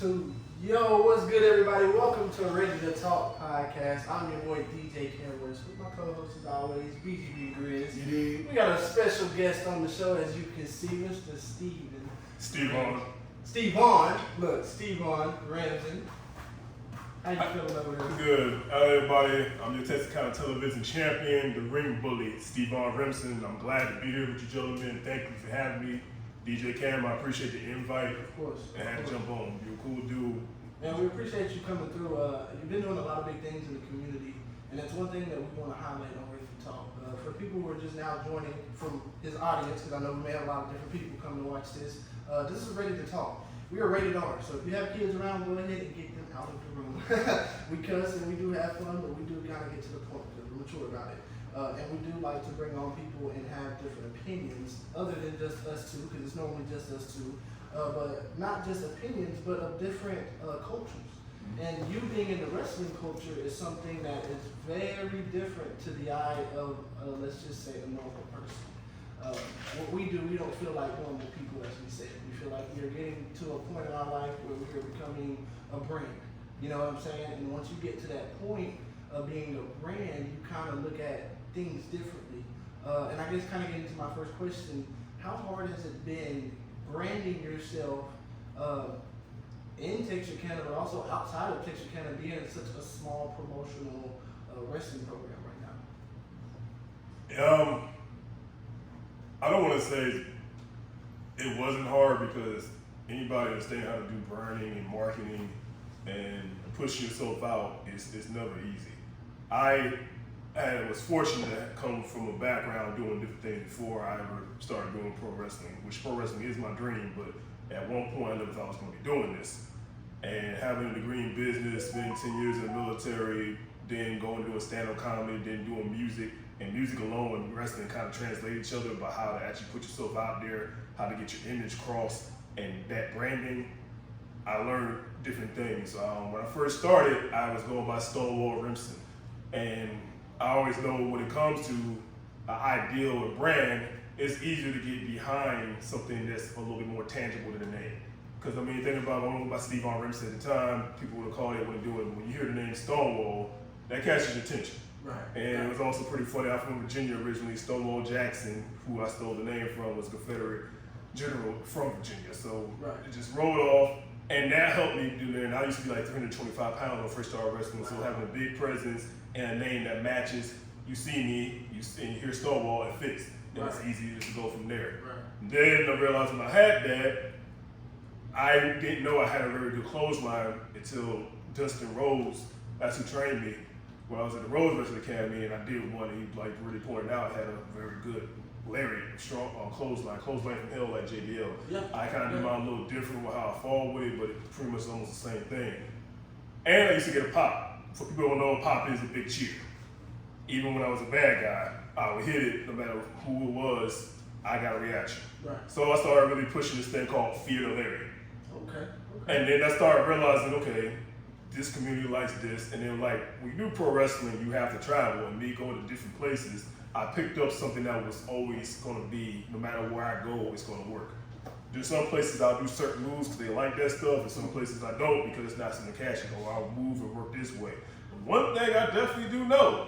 2. Yo, what's good, everybody? Welcome to Ready to Talk podcast. I'm your boy DJ Cameron with my co-host as always, BGB Grizz. We got a special guest on the show, as you can see, Mr. Stevon. Stevon. Look, Stevon Remson. How you feeling over there? Good. Everybody, I'm your Texas television champion, the ring bully, Stevon Remson. I'm glad to be here with you gentlemen. Thank you for having me. DJ Cam, I appreciate the invite. Of course. And had to jump on. You're a cool dude. And we appreciate you coming through. You've been doing a lot of big things in the community, and that's one thing that we want to highlight on Ready to Talk. For people who are just now joining from his audience, because I know we may have a lot of different people coming to watch this, this is Ready to Talk. We are rated R, so if you have kids around, go ahead and get them out of the room. We cuss and we do have fun, but we do kind of get to the point because we're mature about it. And we do like to bring on people and have different opinions, other than just us two, because it's normally just us two. But not just opinions, but of different cultures. And you being in the wrestling culture is something that is very different to the eye of, let's just say, a normal person. What we do, we don't feel like normal people, as we say. We feel like we're getting to a point in our life where we're becoming a brand. You know what I'm saying? And once you get to that point of being a brand, you kind of look at things differently. And I guess kind of getting to my first question, how hard has it been branding yourself in Texarkana, but also outside of Texarkana, being in such a small promotional wrestling program right now? I don't want to say it wasn't hard, because anybody understand how to do branding and marketing and pushing yourself out is never easy. I was fortunate to come from a background doing different things before I ever started doing pro wrestling, which pro wrestling is my dream, but at one point I never thought I was going to be doing this. And having a degree in business, spending 10 years in the military, then going to do a stand-up comedy, then doing music, and music alone and wrestling kind of translate each other about how to actually put yourself out there, how to get your image across, and that branding, I learned different things. When I first started, I was going by Stonewall Remson, and I always know when it comes to an ideal or brand, it's easier to get behind something that's a little bit more tangible than a name. Because I mean, think about Stevon Remson at the time, people would have called it what they do it. When you hear the name Stonewall, that catches your attention. Right. And it was also pretty funny. I'm from Virginia originally. Stonewall Jackson, who I stole the name from, was a Confederate general from Virginia. So it just rolled off, and that helped me do that. And I used to be like 325 pounds when I first started wrestling, so having a big presence and a name that matches, you see me, you hear Stonewall, it fits. And it's easy to go from there. Right. Then I realized when I had that, I didn't know I had a very good clothesline until Dustin Rose, that's who trained me, when I was at the Rose Wrestling Academy, and I did one, and he like really pointed out I had a very good lariat, strong clothesline from hell like JBL. Yeah. I kind of do mine a little different with how I fall with it, but it's pretty much almost the same thing. And I used to get a pop. For people who don't know, pop is a big cheer. Even when I was a bad guy, I would hit it no matter who it was, I got a reaction. Right. So I started really pushing this thing called Fear the Lariat. Okay. And then I started realizing, okay, this community likes this, and then like when you do pro wrestling, you have to travel, and me going to different places, I picked up something that was always going to be, no matter where I go, it's going to work. There's some places I'll do certain moves because they like that stuff, and some places I don't because it's not something catchy, or I'll move and work this way. But one thing I definitely do know,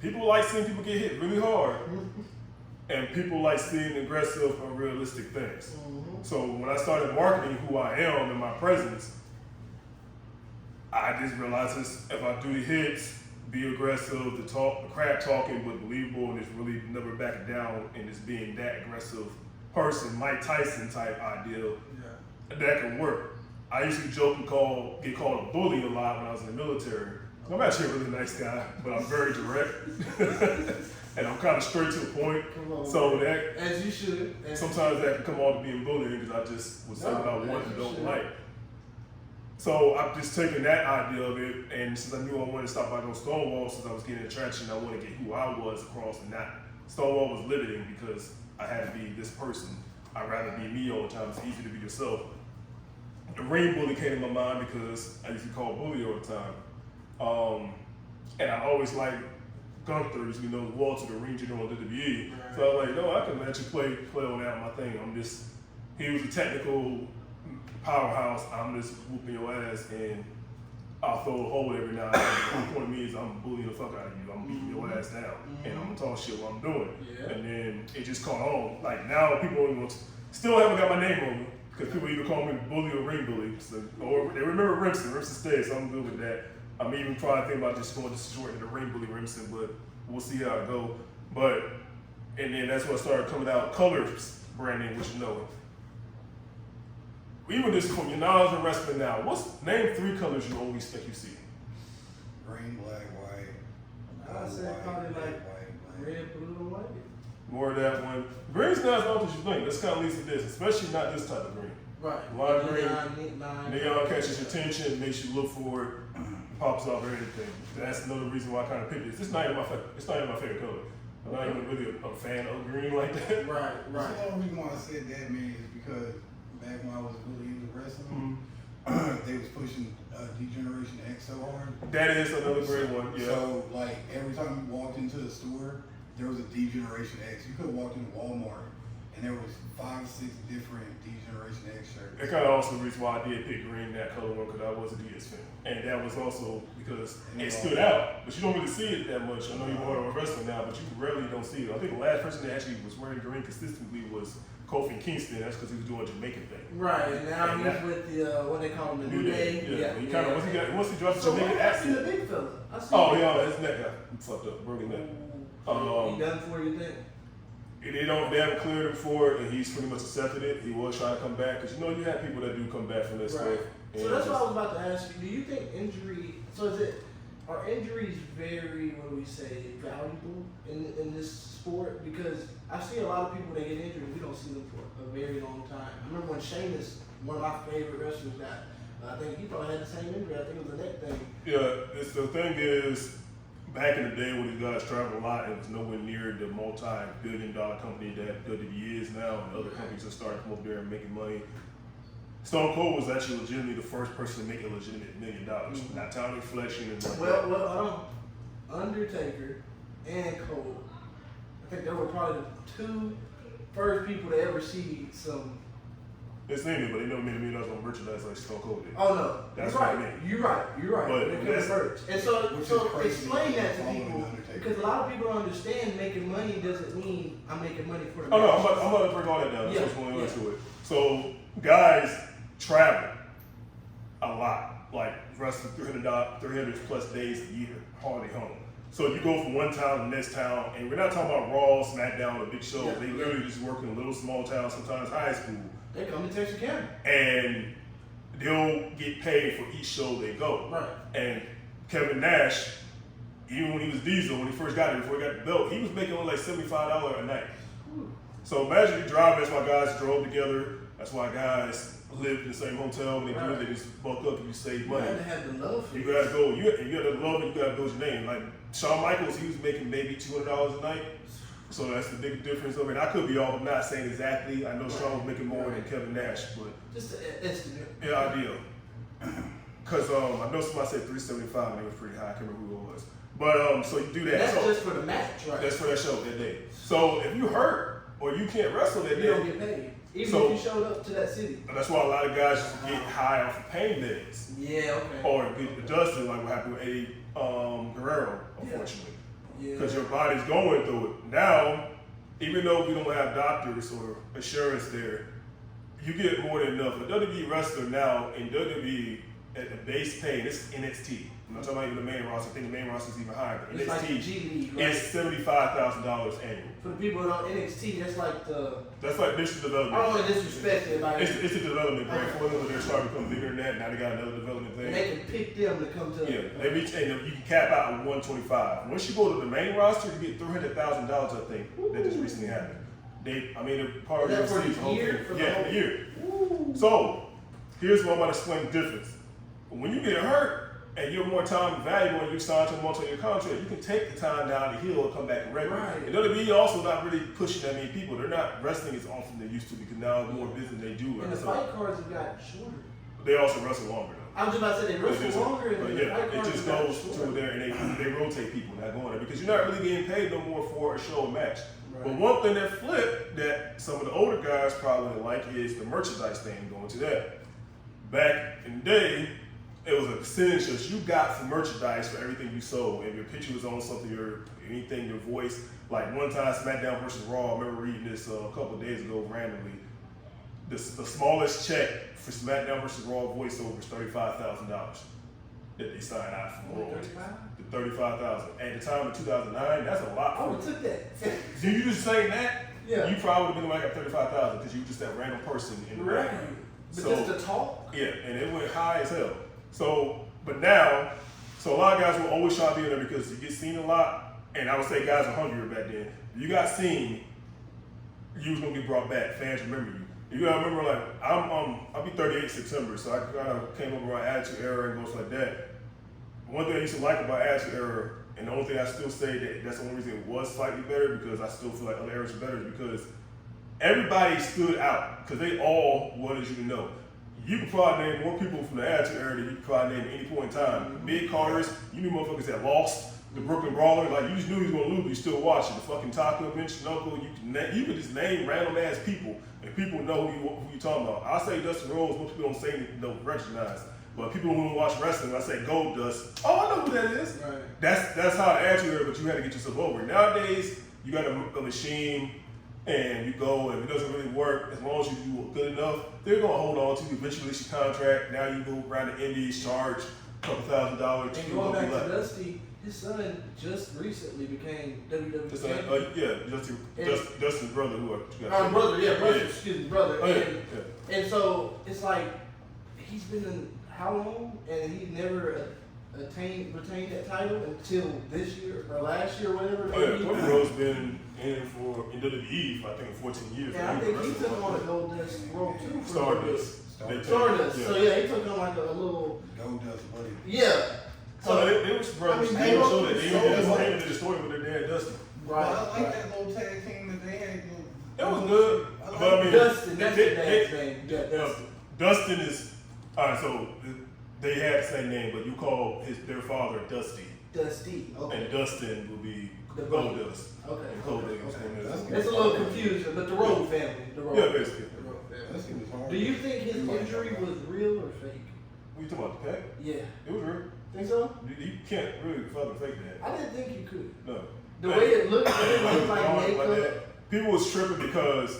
people like seeing people get hit really hard, and people like seeing aggressive, unrealistic things. So when I started marketing who I am and my presence, I just realized this, if I do the hits, be aggressive, the crap talking, but believable, and it's really never backing down, and it's being that aggressive person, Mike Tyson type ideal, that can work. I used to joke and get called a bully a lot when I was in the military. I'm actually a really nice guy, but I'm very direct. And I'm kind of straight to the point. So that, as you should. Sometimes that can come off to being bullying because I just was saying what I want and don't like. So I've just taken that idea of it, and since I knew I wanted to stop by those Stonewall, since I was getting attraction, I wanted to get who I was across, and not Stonewall was limiting because I had to be this person. I'd rather be me all the time. It's easy to be yourself. The ring bully came to my mind because I used to call bully all the time. And I always liked Gunther, you know, Walter, the ring general in WWE. Right. So I was like, no, I can actually play on that my thing. He was a technical powerhouse. I'm just whooping your ass, and I'll throw a hold every now and then. The point of me is I'm bullying the fuck out of you. I'm beating your ass down, and I'm gonna talk shit while I'm doing it. And then it just caught on. Like now, people still haven't got my name on me because people either call me bully or ring bully. So, or they remember Remson. Remson stayed, so I'm good with that. I'm even trying to think about just going to shorten the ring bully Remson, but we'll see how it go. But and then that's what started coming out. Colors branding, which you know. Even just from your knowledge of wrestling now, name 3 colors you always think you see? Green, black, white. I said probably like red, blue, and white. More of that one. Green's not as much as you think. That's kind of leads to this, especially not this type of green. Right. A lot of green. Neon catches your attention, makes you look for it, pops off everything. That's another reason why I kind of picked it. It's not even my favorite color. I'm not even really a fan of green like that. Right. The only reason why I said that, man, is because back when I was really into wrestling, they was pushing D-Generation X so hard. That is another great one, yeah. So, like, every time you walked into the store, there was a D-Generation X. You could have walked into Walmart, and there was 5, 6 different D-Generation X shirts. That kind of also the reason why I did pick green, that color one, because I was a DS fan. And that was also because it stood out, but you don't really see it that much. I know you're more of a wrestler now, but you rarely don't see it. I think the last person that actually was wearing green consistently was Kofi Kingston. That's because he was doing a Jamaican thing. Right, and now he's with the what they call him, the New Day. Yeah. He kind of once he dropped the Jamaican accent. The big fella. I see His neck got fucked up, broken neck. He done for you think? They haven't cleared him for it, and he's pretty much accepted it. He was trying to come back because you have people that do come back from this stuff. So that's what I was about to ask you. Do you think are injuries very, valuable in this sport? Because I see a lot of people that get injured and we don't see them for a very long time. I remember when Sheamus, one of my favorite wrestlers, got, I think he probably had the same injury. I think it was a neck thing. Yeah, the thing is, back in the day when these guys traveled a lot, it was nowhere near the multi-billion-dollar company that WWE is now, and other companies are starting to come up there and making money. Stone Cold was actually legitimately the first person to make a legitimate $1 million. Not talent reflection and like Well, Undertaker and Cole, I think they were probably the 2 first people to ever see some. They've seen it, but they never made $1 million on merchandise like Stone Cold did. Oh no, that's right. What I mean. You're right. But that's first. And so explain that to people, because a lot of people don't understand making money doesn't mean I'm making money for the. I'm about to break all that down. That's what's going into it. So guys travel a lot, like wrestling 300 plus days a year, hardly home. So you go from one town to the next town, and we're not talking about Raw, SmackDown, or big shows. They literally just work in a little small town, sometimes high school. They come to Texarkana. And they'll get paid for each show they go. Right. And Kevin Nash, even when he was Diesel, when he first got it, before he got the belt, he was making only like $75 a night. So imagine you drive, that's why guys drove together, that's why guys lived in the same hotel. When they do it, they just bulk up and you save money. You gotta have the love for you gotta go. You gotta love it. You gotta build your name. Like Shawn Michaels, he was making maybe $200 a night. So that's the big difference over it. I could be off. I'm not saying exactly. I know Shawn was making more than Kevin Nash, but just an estimate. Yeah, ideal. Cause I know somebody said 375 and it was pretty high. I can't remember who it was. But so you do that. That's just for the match, right? That's for that show that day. So if you hurt or you can't wrestle that day, you don't get paid. Even if you showed up to that city. That's why a lot of guys get high off of pain days. Yeah, okay. Or get adjusted, like what happened with Eddie Guerrero, unfortunately. Yeah. Because your body's going through it. Now, even though we don't have doctors or insurance there, you get more than enough. A WWE wrestler now in WWE at the base pay, and this is NXT. I'm not talking about even the main roster. I think the main roster is even higher. But it's NXT like the G League, right? It's $75,000 annual. For the people that on NXT, that's like business development. I don't want to disrespect it. Like, it's a development brand. For them, they're starting to become bigger than that. Now they got another development thing. And they can pick them to come to. Yeah, they reach, and you can cap out with 125. Once you go to the main roster, you get $300,000. I think that just recently happened. They're part of that for the year. For the year. So here's what I'm going to explain the difference. When you get hurt and you're more time valuable and you sign to a multi-year contract, you can take the time down to heal and come back and regular. Right. And WWE also not really pushing that many people. They're not wrestling as often as they used to because now the more business they do. And the fight cards have got shorter. They also wrestle longer though. I was just about to say they wrestle longer. But yeah, it just goes to there and they rotate people not going there because you're not really getting paid no more for a show or match. Right. But one thing that flipped that some of the older guys probably like is the merchandise thing going to that. back in the day, it was a percentage that you got for merchandise for everything you sold. If your picture was on something or anything, your voice. Like one time, SmackDown versus Raw, I remember reading this a couple of days ago randomly. The smallest check for SmackDown versus Raw voiceover is $35,000 that they signed out from Raw. The $35,000. At the time of 2009, that's a lot. I would have took that. Do you just say that? Yeah. You probably would have been like at $35,000 because you were just that random person in the Right. background. But So, just to talk. yeah, and it went high as hell. So, but now, so a lot of guys will always try to be in there because you get seen a lot, and I would say guys are hungrier back then. If you got seen, you was gonna get brought back. Fans remember you. You gotta remember, like I'll be 38 in September, so I kind of came over my Attitude Era and goes like that. One thing I used to like about Attitude Era, and the only thing I still say that's the only reason it was slightly better because I still feel like other eras are better is because everybody stood out because they all wanted you to know. You could probably name more people from the Attitude Era than you could probably name at any point in time. The Big Carters, you knew motherfuckers that lost. The Brooklyn Brawler, like you just knew he was gonna lose, but you still watching. The fucking Taco Bench Knuckle, you could just name random ass people, and people know who you talking about. I say Dustin Rhodes, most people don't say don't recognize, but people who don't watch wrestling, I say Gold Dust. Oh, I know who that is. Right. That's how the Attitude Era, but you had to get yourself over. Nowadays, you got a machine, and you go, and if it doesn't really work, as long as you do good enough, they're gonna hold on to you. Eventually, it's your contract. Now you go around the Indies, charge a couple $1,000. And going back to Dusty, his son just recently became WWE champion. Dustin's brother, who Excuse me, brother. Oh, and so it's like he's been in how long, and he never retained that title until this year or last year, or whatever. Oh yeah, Cody Rhodes been in WWE, I think, 14 years. And I think he took on a Gold Dust role too. Stardust. Stardust. Yeah. So yeah, he took on like a little Gold Dust buddy. Yeah. So they was brothers. They don't show that they even did the story with their dad Dustin. Right. Well, I like that little tag team that they had. It was good, but I mean, Dustin. That's the dad's name. Yeah, Dustin. Dustin is alright. So they had the same name, but you call their father Dusty. Dusty. Okay. And Dustin will be The Gold Dust. Okay. And Gold Dust. It's a little confusion, but the Road family. Yeah, basically. Do you think his injury was real or fake? What you talking about, the pec? Yeah. It was real. Think so? You can't really fucking fake that. I didn't think you could. No. The way it looked like makeup. People was tripping because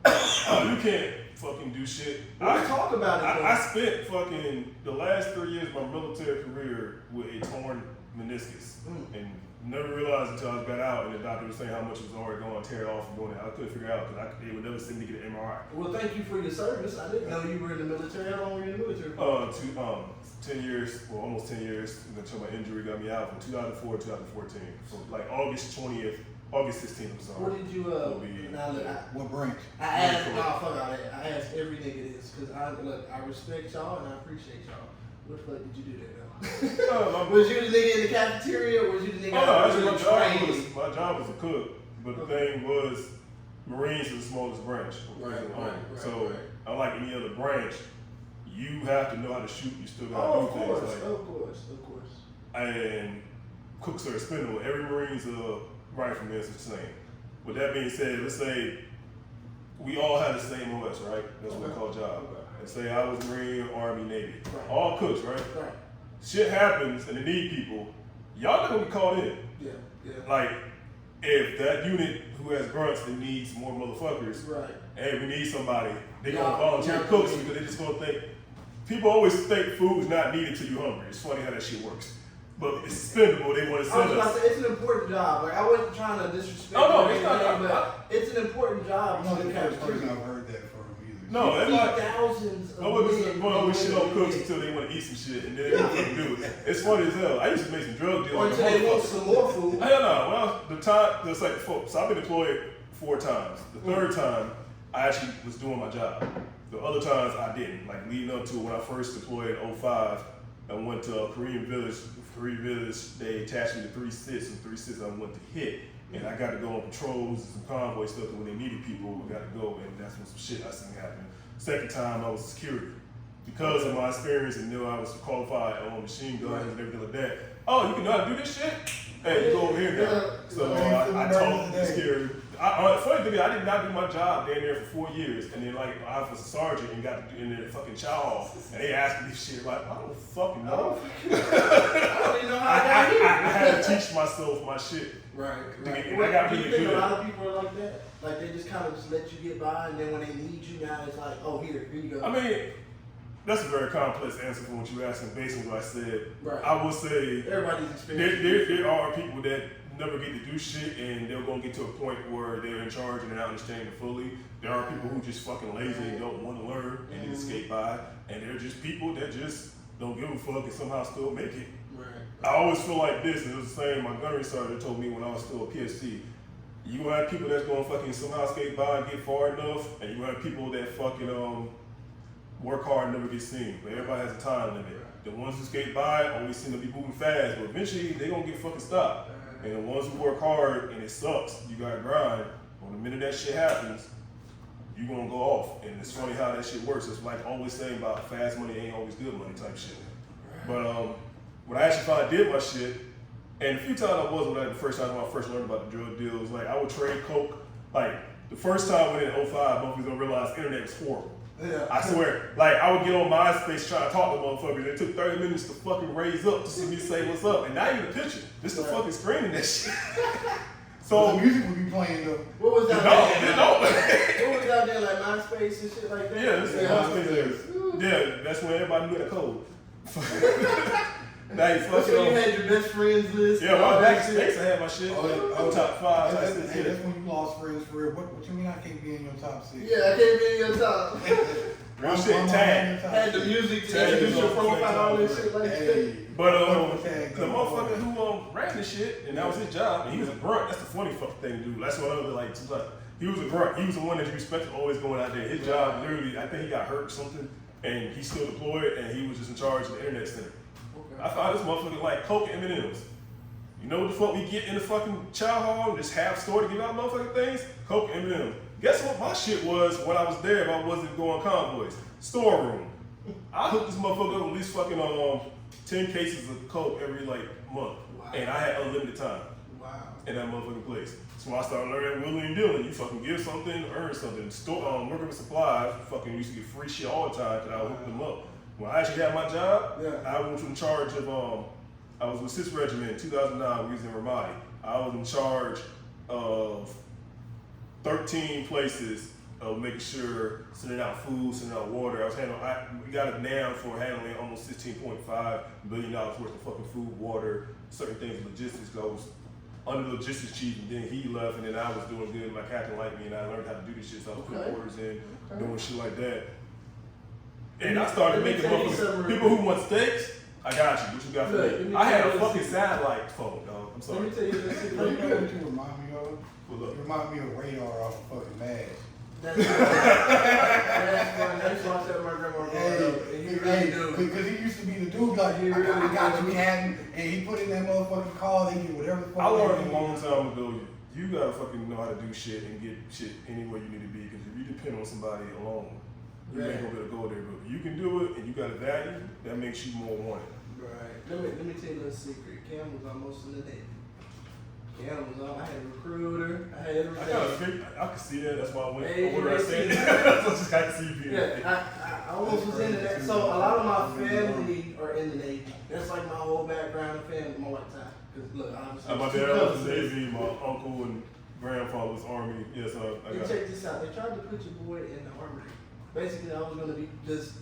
you can't fucking do shit. Let's talk about it. I spent fucking the last 3 years of my military career with a torn meniscus. And never realized until I got out and the doctor was saying how much it was already going to tear it off and doing it. I couldn't figure it out because they would never send me to get an MRI. Well, thank you for your service. I didn't know you were in the military. How long were you in the military? 10 years, well, almost 10 years until my injury got me out from 2004 to 2014. So like August 16th, I'm sorry. What did you, what branch? I asked, fuck all that. I asked every nigga this because I respect y'all and I appreciate y'all. What the fuck did you do there though? Was you the nigga in the cafeteria or was you the nigga my job was a cook, but the thing was Marines is the smallest branch. So unlike any other branch, you have to know how to shoot. You still got to do things. Of course. And cooks are expendable. Every Marine's rifleman is the same. With that being said, let's say we all had the same OS, right? That's what we call job. And say I was Marine, Army, Navy. All cooks, right? Shit happens and they need people. Y'all not gonna be called in. Yeah. Like, if that unit who has grunts that needs more motherfuckers, hey, we need somebody, they gonna volunteer cooks because they just gonna think. People always think food's not needed till you're hungry. It's funny how that shit works. But it's spendable, they want to send us. It's an important job. Like, I wasn't trying to disrespect but it's an important job. I'm not the first person I've heard that from either. No, it's like thousands of we shit on cooks until they want to eat some shit and then they don't fucking do it. It's funny as hell. I used to make some drug deals. Or until they want some more food. Hell no. Well, the time, it's like, so I've been deployed 4 times. The third time, I actually was doing my job. The other times, I didn't. Like, leading up to when I first deployed in 05, I went to a Korean village. They attached me to 3 sits, and 3 sits I went to hit. And I got to go on patrols and some convoy stuff, and when they needed people, we got to go, and that's when some shit I seen happen. Second time, I was security. Because of my experience and knew I was qualified on machine guns and everything like that. Oh, you can know how to do this shit? Hey, you go over here now. So I taught the security. Funny thing is, I did not do my job down there for 4 years, and then like I was a sergeant and got in there fucking chow hall, and they asked me this shit like I don't fucking know. I don't even know how I got here. I had to teach myself my shit. Right. And I got Do really you think good. a lot of people are like that? Like they just kind of just let you get by, and then when they need you, now it's like, oh, here you go. I mean, that's a very complex answer for what you're asking based on what I said. Right. I would say Everybody's experience. there are people that never get to do shit and they're gonna get to a point where they're in charge and they're not understanding it fully. There are people who just fucking lazy and don't want to learn and they skate by, and they're just people that just don't give a fuck and somehow still make it. Right. I always feel like this, and it was the same my gunnery sergeant told me when I was still a PST. You gonna have people that's gonna fucking somehow skate by and get far enough, and you gonna have people that fucking work hard and never get seen. But everybody has a time limit. The ones who skate by always seem to be moving fast, but eventually they gonna get fucking stopped. And the ones who work hard and it sucks, you gotta grind. When the minute that shit happens, you gonna go off. And it's funny how that shit works. It's like always saying about fast money ain't always good money type shit. But when I actually finally did my shit, and a few times I was when the first time when I first learned about the drug deals, like I would trade coke. Like the first time when in 05, motherfuckers don't realize the internet was horrible. Yeah. I swear, like I would get on MySpace trying to talk to motherfuckers. It took 30 minutes to fucking raise up to see me say what's up, and not even a picture, just the fucking screen and that shit. So the music would be playing though. What was that? No. What was out there like MySpace and shit like that? Yeah, this is MySpace. Yeah, that's when everybody knew that code. That's when you had your best friends list. Yeah, well, back in States I had my shit. Top 5. That's when you lost friends for real. What you mean I can't be in your top 6? Yeah, I can't be in your top. Real shit, tag. Had the music to introduce your profile and shit like that. But the motherfucker who ran the shit, and that was his job, and he was a grunt. That's the funny fucking thing to do. That's what other like. He was a grunt. He was the one that you expected always going out there. His job, literally, I think he got hurt or something, and he's still deployed, and he was just in charge of the internet center. I found this motherfucker like Coke and M&M's. You know what the fuck we get in the fucking chow hall and just half store to give out motherfucking things? Coke and M&M's. Guess what my shit was when I was there if I wasn't going convoys? Storeroom. I hooked this motherfucker up with at least fucking 10 cases of Coke every like month. Wow. And I had unlimited time. Wow. In that motherfucking place. So I started learning wheeling and dealing. You fucking give something, earn something. Working with supplies, fucking used to get free shit all the time because I hooked them up. When I actually had my job, I was in charge of, I was with 6th Regiment in 2009, we was in Ramadi. I was in charge of 13 places of making sure, sending out food, sending out water. We got it down for handling almost $16.5 billion worth of fucking food, water, certain things, logistics goes under the logistics chief, and then he left, and then I was doing good, my captain liked me, and I learned how to do this shit, so I was putting orders in, doing shit like that. And I started making people who want steaks. I got you. What you got for me? I had a fucking satellite phone, dog. I'm sorry. Let me tell you this. You know what you remind me of? You remind me of Radar off of fucking MASH. That's why I said my grandma because he used to be the dude like, I got you, and he put in that motherfucking call, they get whatever the fuck. I learned a long time ago, you gotta fucking know how to do shit and get shit anywhere you need to be, because if you depend on somebody alone, you ain't gonna be able to go there. But if you can do it and you got a value, that makes you more wanted. Right. Let me tell you a little secret. Cam was almost in the Navy. Cam was on. I had a recruiter. I had everything. I could see that. That's why I went. Hey, What did I say? I just got to see you. Yeah, I almost was into that. So a lot of my family are in the Navy. That's like my whole background of family, my white time. Cause look, obviously. My dad was in the Navy. My uncle and grandfather was Army. Yes, I got. Check this out. They tried to put your boy in the Army. Basically, I was gonna be just.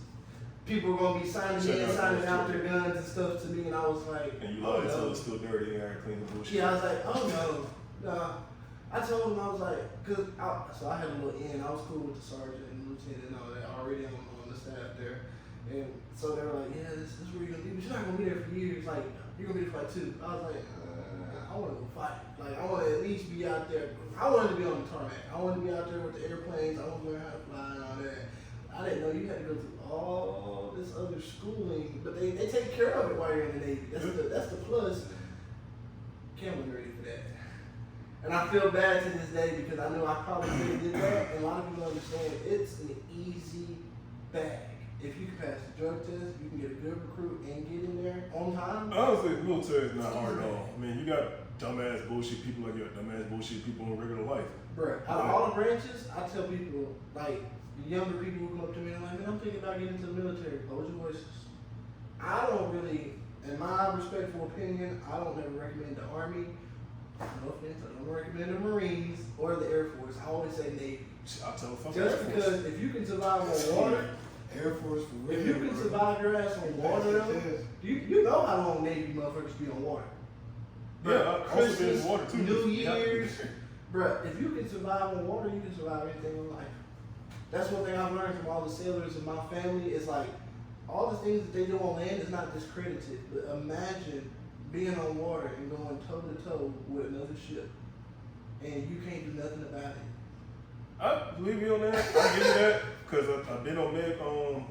People were gonna be signing out their guns and stuff to me, and I was like, and you lied until it's still dirty and I clean the bullshit. Yeah, I was like, oh no. I told him, I was like, so I had a little in. I was cool with the sergeant and lieutenant and all that already on the staff there. And so they were like, yeah, this is where you're gonna be, but you're not gonna be there for years. Like, you're gonna be there for like 2. I was like, I wanna go fight. Like, I wanna at least be out there. I wanted to be on the tarmac. I wanted to be out there with the airplanes. I wanted to learn how to fly and all that. I didn't know you had to go through all this other schooling, but they take care of it while you're in the Navy. That's the plus. Cam wasn't ready for that. And I feel bad to this day because I know I probably could have did that, and a lot of people understand it's an easy bag. If you can pass the drug test, you can get a good recruit and get in there on time. Honestly, the military is not hard at all. I mean, you got dumbass bullshit people like you got dumbass bullshit people in regular life. Bruh, out of all the branches, I tell people, like, the younger people who come up to me and like, man, I'm thinking about getting into the military. Close your voices. I don't really, in my respectful opinion, I don't ever recommend the Army. No offense, I don't recommend the Marines or the Air Force. I always say Navy. I'll tell fuck Just Air Force. because if you can survive on water, Air Force for real. if you can survive your ass on water, though, you know how long Navy motherfuckers be on water. Yeah, Christmas, been in water too. New Year's, bruh, if you can survive on water, you can survive anything in life. That's one thing I've learned from all the sailors in my family is like, all the things that they do on land is not discredited, but imagine being on water and going toe to toe with another ship, and you can't do nothing about it. I believe you on that. I give you that because I've been on med on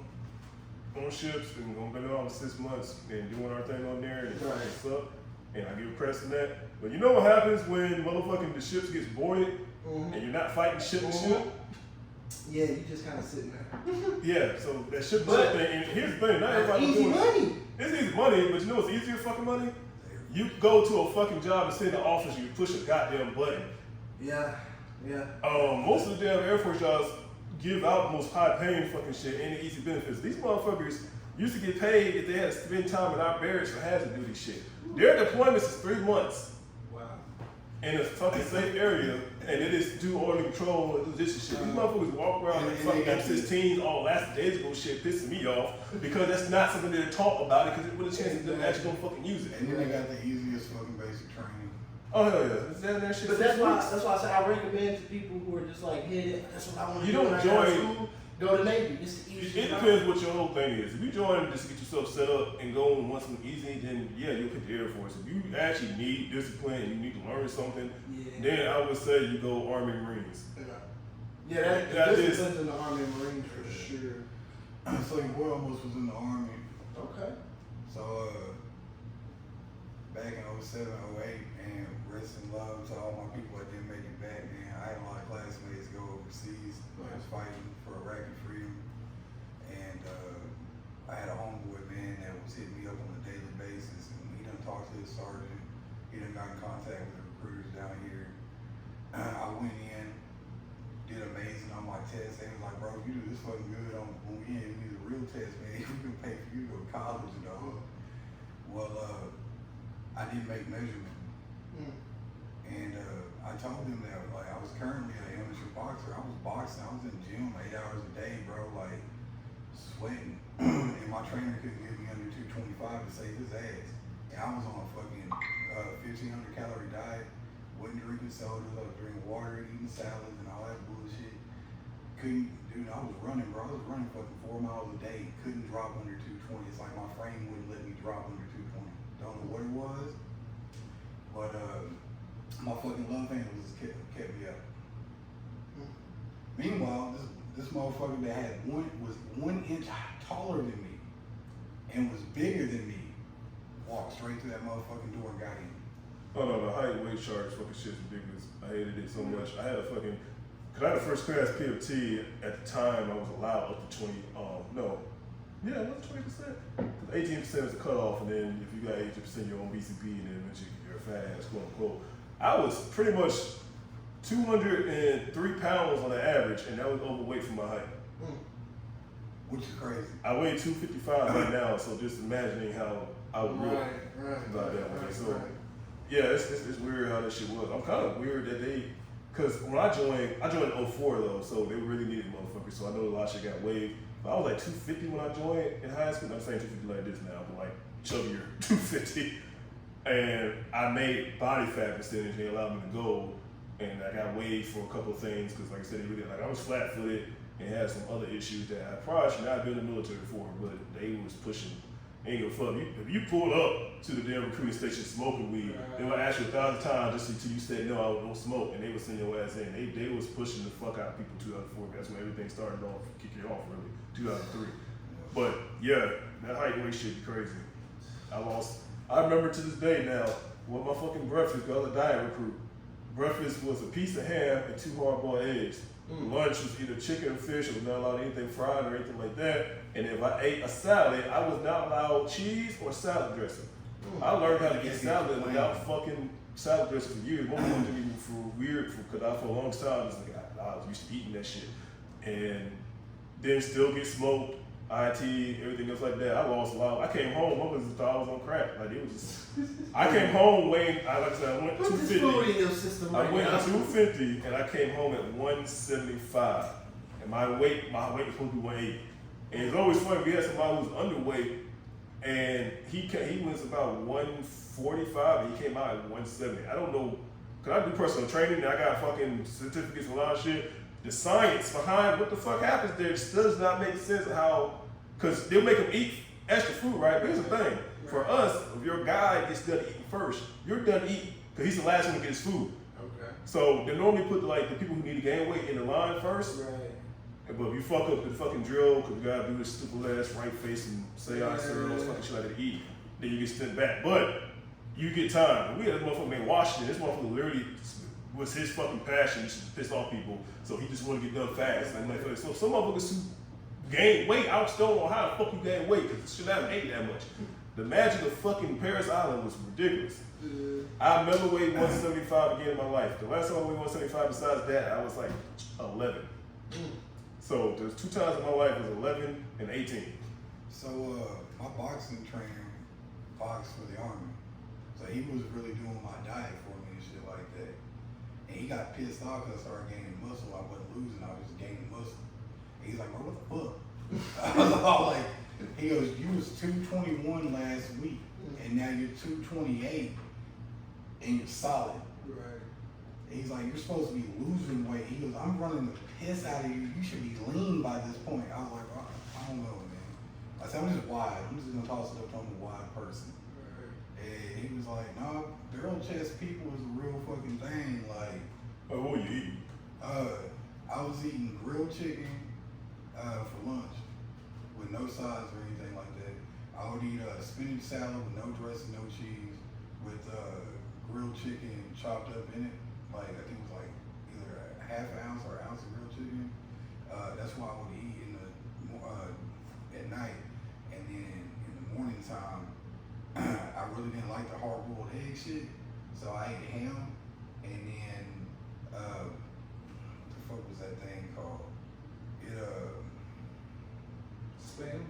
ships and been on for 6 months and doing our thing on there and what's up. And I give credit to that. But you know what happens when motherfucking the ships gets boarded and you're not fighting ship to ship? Yeah, you just kind of sitting there. Yeah, so that ship to ship thing. And here's the thing, not everybody easy doing money. It's easy money, but you know what's easier fucking money? You go to a fucking job and sit in the office, you push a goddamn button. Yeah, yeah. Most of the damn Air Force jobs give out the most high paying fucking shit and the easy benefits. These motherfuckers used to get paid if they had to spend time in our barracks for hazard duty shit. Their deployments is 3 months. Wow. In a fucking safe area, and it is do order control and do this shit. These motherfuckers walk around like fucking M16s, all last days ago shit, pissing me off because that's not something they're taught about it because it would have changed them actually don't fucking use it. And then they got the easiest fucking basic training. Oh hell yeah, it's down there shit. But that's why I say I recommend to people who are just like, yeah, that's what I want to do. You don't when I get out of join- school, go to Navy. It's the easiest. It depends what your whole thing is. If you join just to get yourself set up and go and want something easy, then yeah, you'll pick the Air Force. If you actually need discipline and you need to learn something, then I would say you go Army Marines. Yeah, That that is- discipline's in the Army and Marines for sure. So your boy almost was in the Army. Okay. So back in 07, 08, and rest in love to all my people that didn't make it back, man. I had a lot of classmates go overseas. I was fighting for Iraqi freedom. And I had a homeboy, man, that was hitting me up on a daily basis. And he done talked to his sergeant. He done got in contact with the recruiters down here. I went in, did amazing on my test. They was like, bro, if you do this fucking good on when we in, you do the real test, man, we can pay for you to go to college, you know. Well, I didn't make measurement. And I told them that like I was currently an amateur boxer. I was boxing, I was in the gym 8 hours a day, bro, like sweating. And my trainer couldn't get me under 225 to save his ass. And I was on a fucking 1,500 calorie diet, wasn't drinking sodas, I was drinking water, eating salads and all that bullshit. Couldn't, dude, I was running, bro. I was running fucking 4 miles a day, couldn't drop under 220. It's like my frame wouldn't let me drop under 220. Don't know what it was, but my fucking love handles kept me up. Meanwhile, this motherfucker that had was 1 inch taller than me and was bigger than me walked straight through that motherfucking door and got in. Oh no, the height weight chart fucking shit's ridiculous. I hated it so much. I had a fucking, cause I had a first class PFT at the time. I was allowed up to 20. Yeah, it was 20%. 18% is the cutoff, and then if you got 18%, you're on BCP, and then eventually you're fast, quote unquote. I was pretty much 203 pounds on the average, and that was overweight for my height. Which is crazy. I weigh 255 right now, so just imagining how I would look about that way. So yeah, it's weird how that shit was. I'm kind of weird that they, cause when I joined in 04 though, so they really needed motherfuckers. So I know a lot of shit got waived. But I was like 250 when I joined in high school. I'm saying 250 like this now, but like chubbier 250. And I made body fat percentage. They allowed me to go, and I got waived for a couple of things because, like I said, they really like I was flat-footed and had some other issues that I probably should not have been in the military for, but they was pushing. Ain't gonna fuck. If you pulled up to the damn recruiting station smoking weed, they would ask you 1,000 times just until you said no, I don't smoke, and they would send your ass in. They was pushing the fuck out of people 2004. That's when everything started off, kick it off really, 2003. But yeah, that height weight shit be crazy. I remember to this day now what my fucking breakfast, the other diet recruit. Breakfast was a piece of ham and 2 hard-boiled eggs. Lunch was either chicken or fish. I was not allowed anything fried or anything like that. And if I ate a salad, I was not allowed cheese or salad dressing. I learned how to get salad without fucking salad dressing for years. One of them for weird because I for a long time was like I was used to eating that shit, and then still get smoked, IT, everything else like that. I lost a lot. I came home, I was thought I was on crack. Like it was just. I came home weighing. Like I said, I went 250. In your system I went 250, and I came home at 175, and my weight was supposed to be 180. And it's always funny. We had somebody who was underweight. And he was about 145 and he came out at 170. I don't know, cause I do personal training and I got fucking certificates and a lot of shit. The science behind what the fuck happens there just does not make sense of how, cause they'll make him eat extra food, right? But here's the thing, for us, if your guy gets done eating first, you're done eating, cause he's the last one to get his food. Okay. So they normally put like the people who need to gain weight in the line first. Right. But if you fuck up the fucking drill, cause you gotta do this stupid ass right face and say I serve all this fucking shit like to eat, then you get sent back. But you get time. We had this motherfucker named Washington. This motherfucker literally was his fucking passion. He just pissed off people, so he just wanted to get done fast. And like, so some motherfuckers who gain weight, I still don't know how the fuck you gain weight, cause shit I haven't ate that much. The magic of fucking Paris Island was ridiculous. I never weighed 175 again in my life. The last time I weighed 175 besides that, I was like 11. So there's 2 times in my life was 11 and 18. So my boxing trainer boxed for the army. So he was really doing my diet for me and shit like that. And he got pissed off because I started gaining muscle. I wasn't losing, I was just gaining muscle. And he's like, bro, what the fuck? I was all like, he goes, you was 221 last week and now you're 228 and you're solid. Right. He's like, you're supposed to be losing weight. He goes, I'm running the piss out of you. You should be lean by this point. I was like, oh, I don't know, man. I said, I'm just wide. I'm just gonna toss it up to I'm a wide person. Right. And he was like, no, barrel chest people is a real fucking thing. Like, what were you eating? I was eating grilled chicken for lunch with no sides or anything like that. I would eat spinach salad with no dressing, no cheese, with grilled chicken chopped up in it. Like, I think it was like either a half ounce or an ounce of grilled chicken. That's what I would eat at night. And then in the morning time, I really didn't like the hard-boiled egg shit. So I ate ham. And then, what the fuck was that thing called? Spam?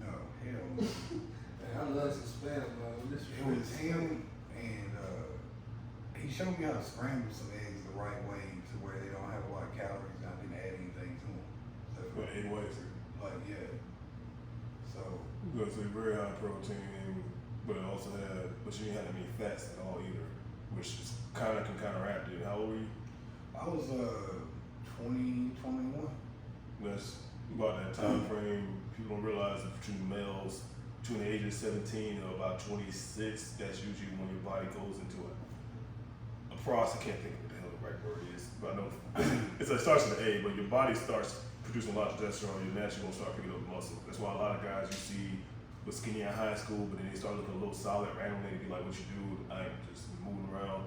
No, hell. Man, I love some spam, bro. It was ham and he showed me how to scramble some eggs the right way to where they don't have a lot of calories and I didn't add anything to them. So, What, 8 ways? like, yeah. So, Because it's very high protein, but it also had, but you didn't have any fats at all either, which is kind of can counteract it. How old were you? I was 20, 21. That's about that time frame. People don't realize that between males, between the ages of 17 or about 26, that's usually when your body goes into a process. I can't think of what the hell the right word is, but I know it starts with an A, but your body starts producing a lot of testosterone. You're naturally gonna start picking up muscle. That's why a lot of guys you see was skinny in high school, but then they start looking a little solid randomly. They be like, "What you do?" I'm just moving around.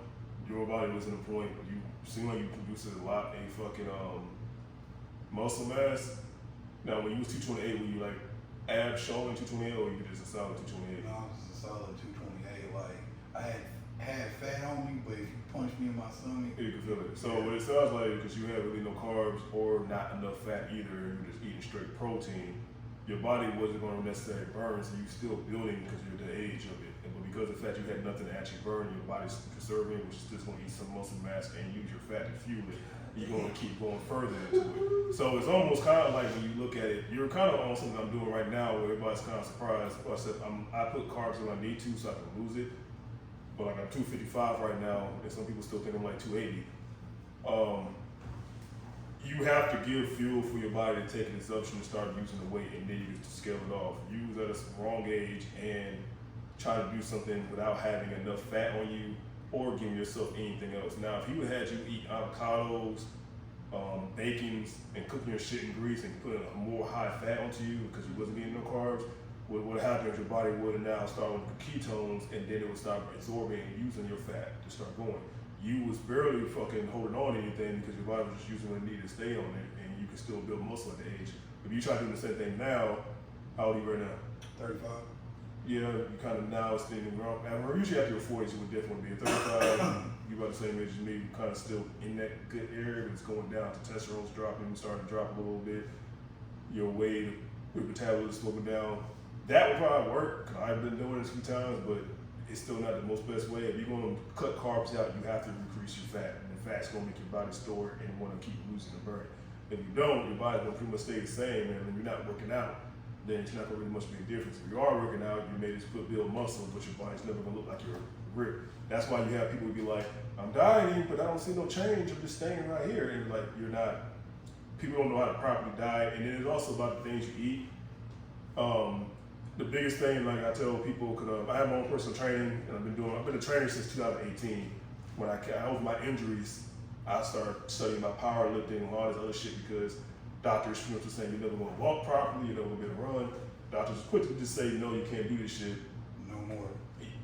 Your body was in a point where you seem like you produced a lot in fucking muscle mass. Now, when you was 228, were you like abs showing 228, or you just a solid 228? No, I was just a solid 228. Like, I had fat on me, but if you punch me in my stomach, You can feel it. So what it sounds like, because you have really no carbs or not enough fat either, you're just eating straight protein, your body wasn't going to necessarily burn, so you're still building because you're the age of it. But because of the fact you had nothing to actually burn, your body's conserving, which is just going to eat some muscle mass and use your fat to fuel it. You're going to keep going further into it. So it's almost kind of like when you look at it, you're kind of on something I'm doing right now where everybody's kind of surprised. I said I put carbs when I need to so I can lose it. But like I'm 255 right now, and some people still think I'm like 280. You have to give fuel for your body to take an assumption to start using the weight, and then you just scale it off. You was at a wrong age and try to do something without having enough fat on you or giving yourself anything else. Now, if he would have had you eat avocados, bacons, and cooking your shit in grease and putting a more high fat onto you because you wasn't getting no carbs, what would happen is your body would now start with ketones, and then it would start absorbing and using your fat to start going. You was barely fucking holding on to anything because your body was just using what it needed to stay on it, and you can still build muscle at the age. If you try doing the same thing now, how old are you right now? 35. yeah, you kind of now it's thinking wrong. Usually after your 40s, you would definitely be at 35. You about the same age as me. You kind of still in that good area, but it's going down. Testosterone's dropping, starting to drop a little bit. Your weight, your metabolism slowing down. That would probably work. Cause I've been doing it a few times, but it's still not the most best way. If you're going to cut carbs out, you have to increase your fat, and the fat's going to make your body store it and want to keep losing and burning. If you don't, your body's going to pretty much stay the same, and when you're not working out, then it's not going to really much make a difference. If you are working out, you may just build muscle, but your body's never going to look like you're ripped. That's why you have people who be like, I'm dieting, but I don't see no change. I'm just staying right here. And like, you're not, people don't know how to properly diet. And then it's also about the things you eat. The biggest thing, like I tell people, cause I have my own personal training, and I've been a trainer since 2018. When over my injuries, I started studying about powerlifting and all this other shit because doctors were saying you're never going to walk properly, you're never going to be able to run. Doctors quickly just say, no, you can't do this shit. No more.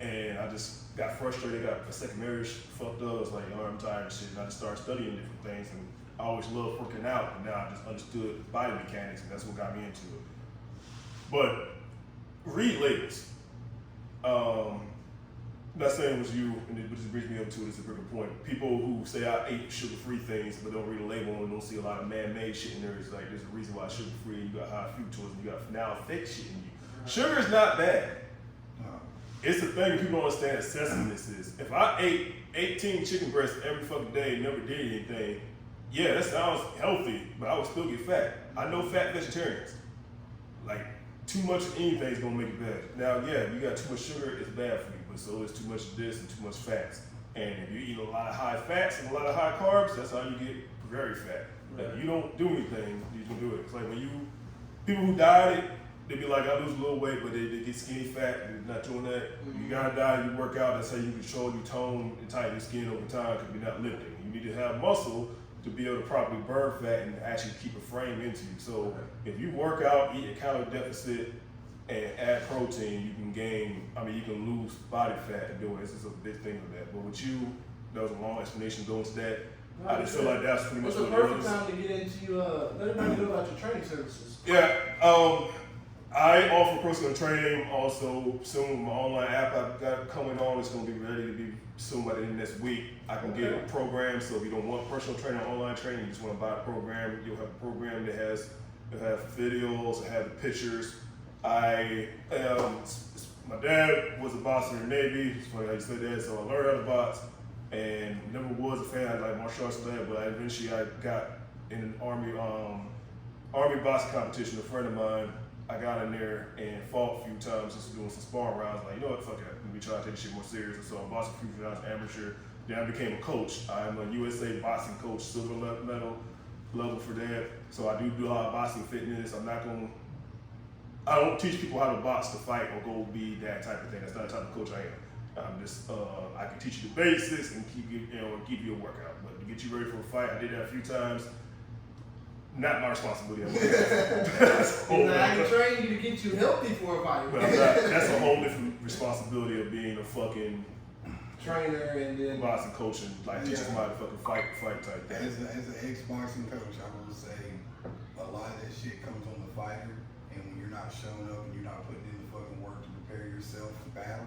And I just got frustrated, got a second marriage fucked up. I was like, oh, I'm tired of shit. And I just started studying different things. And I always loved working out. And now I just understood body mechanics, and that's what got me into it. But read labels. Not saying it was you, and it just brings me up to it as a bigger point. People who say I ate sugar-free things but don't read a label and don't see a lot of man-made shit in there. It's like there's a reason why sugar-free, you got high fructose, and you got phenolic shit in you. Sugar is not bad. It's the thing people don't understand that sesaminess is. If I ate 18 chicken breasts every fucking day and never did anything, yeah, that sounds healthy, but I would still get fat. I know fat vegetarians. Like, too much of anything is gonna make it bad. Now, yeah, you got too much sugar, it's bad for you, but so is too much of this and too much fats. And if you eat a lot of high fats and a lot of high carbs, that's how you get very fat. Right. If you don't do anything, you can do it. It's like when people who diet, they be like, I lose a little weight, but they get skinny fat, and they're not doing that. Mm-hmm. You gotta diet, you work out, that's how you control your tone and tighten your skin over time, because you're not lifting. You need to have muscle to be able to properly burn fat and actually keep a frame into you. So if you work out, eat a calorie deficit, and add protein, you can lose body fat and do it. This is a big thing of that. But with you, that was a long explanation going to that. I just feel like that's pretty much what it is. It's a perfect time to get into, let everybody know about your training services. Yeah, I offer personal training. Also, soon my online app I've got coming on. It's going to be ready to be soon by the end of this week. I can get a program. So if you don't want personal training, online training, you just want to buy a program, you'll have a program that it'll have videos, it'll have the pictures. My dad was a boxer in the Navy. It's funny how you said that. So I learned how to box, and never was a fan. I like martial arts and that, but eventually I got in an army boxing competition. A friend of mine, I got in there and fought a few times, just doing some sparring rounds. Like, you know what, fuck it, let me try to take this shit more serious. So I boxed a few times, amateur. Then I became a coach. I'm a USA boxing coach, silver medal level for that. So I do a lot of boxing fitness. I don't teach people how to box to fight or go be that type of thing. That's not the type of coach I am. I'm just, I can teach you the basics and give you a workout. But to get you ready for a fight, I did that a few times. Not my responsibility. I can train you to get you healthy for a fight. But that's a whole different responsibility of being a fucking trainer and then boxing coach and like teaching somebody to fucking fight type thing. As an ex-boxing coach, I will say a lot of that shit comes on the fighter. And when you're not showing up and you're not putting in the fucking work to prepare yourself for battle,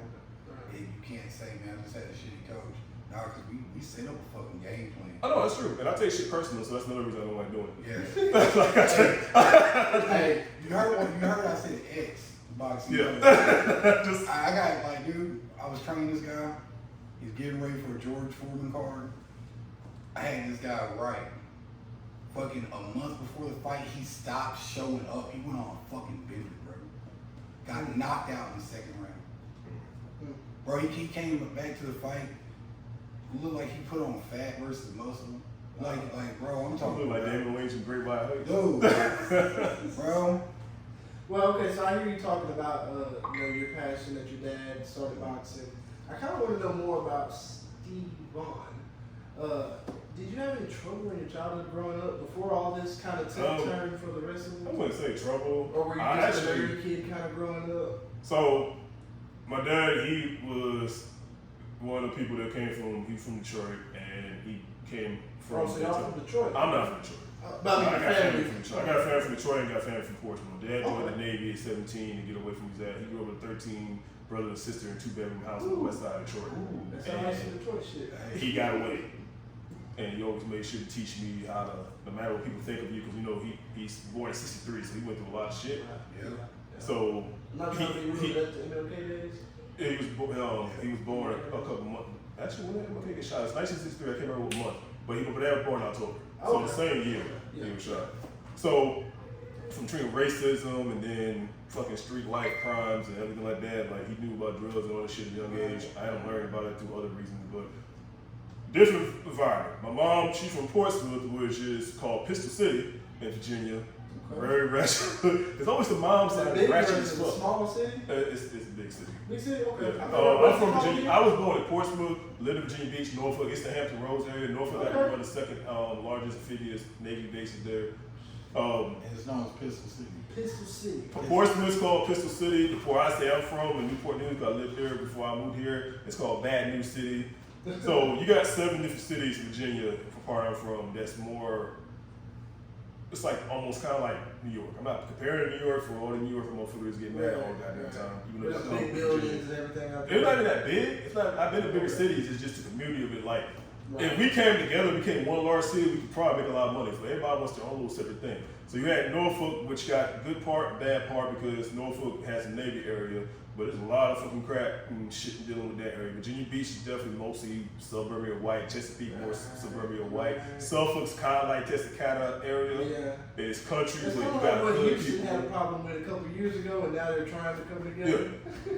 and you can't say, man, I just had a shitty coach. No, because we set up a fucking game plan. Oh, no, that's true. And I take shit personal, so that's another reason I don't like doing it. Yeah. Hey, you heard I said ex-boxing coach. Yeah. I got, like, dude, I was training this guy. He's getting ready for a George Foreman card. I had this guy right. Fucking a month before the fight, he stopped showing up. He went on a fucking bender, bro. Got knocked out in the second round. Bro, he came back to the fight. Looked like he put on fat versus muscle. Like, bro, I'm talking like about David Lynch and Great White Hood. Dude, bro. Well, okay, so I hear you talking about your passion that your dad started boxing. I kind of want to know more about Stevon. Did you have any trouble in your childhood growing up before all this kind of took turn for the rest of them? I wouldn't say trouble. Or were you just a nerdy kid kind of growing up? So, my dad, he was one of the people that came from Detroit, and he came from... Oh, so y'all from Detroit? I'm not from Detroit. But I got family. I got family from Detroit and got family from Portsmouth. My dad joined the Navy at 17 to get away from his dad. He grew up with 13 brother and sister in a 2-bedroom house on the west side of Detroit. That sounds like some Detroit shit. He got away. And he always made sure to teach me how to, no matter what people think of you, because you know he's born in '63, so he went through a lot of shit. Yeah. So Not trying to be rude at the MLK days. he was born a couple months. Actually, when MLK get shot, it's 1963. I can't remember what month, but my dad was born in October, so the same year he was shot. So from treating racism and then fucking street life crimes and everything like that, like he knew about drugs and all that shit at a young age. I hadn't learned about it through other reasons, but different environment. My mom, she's from Portsmouth, which is called Pistol City in Virginia. Very ratchet. It's always the mom side that's ratchet as fuck. Small city? It's a big city. Big city? Okay. Yeah. I'm from Virginia. I was born in Portsmouth, lived in Virginia Beach, Norfolk. It's the Hampton Roads area. Norfolk got one of the second largest amphibious Navy bases there. And it's known as Pistol City. Pistol City. Portsmouth is called Pistol City. The port I say I'm from, in Newport News, I lived there before I moved here. It's called Bad News City. So you got 7 different cities in Virginia, for part I'm from, that's more, it's like almost kind of like New York. I'm not comparing to New York for all the New York motherfuckers get mad all the goddamn time. Even though There's it's big buildings and everything out there. It's not even that big. It's not. I've been to bigger cities. It's just the community of it. Like, if we came together, became one large city, we could probably make a lot of money. So everybody wants their own little separate thing. So you had Norfolk, which got good part and bad part because Norfolk has a Navy area, but there's a lot of fucking crap and shit dealing with that area. Virginia Beach is definitely mostly suburban white. Chesapeake more suburban white. Suffolk's kind of like Texarkana area. Yeah. It's country, It's but you kind of got like what good Houston people. had a problem with a couple of years ago, and now they're trying to come together. Yeah.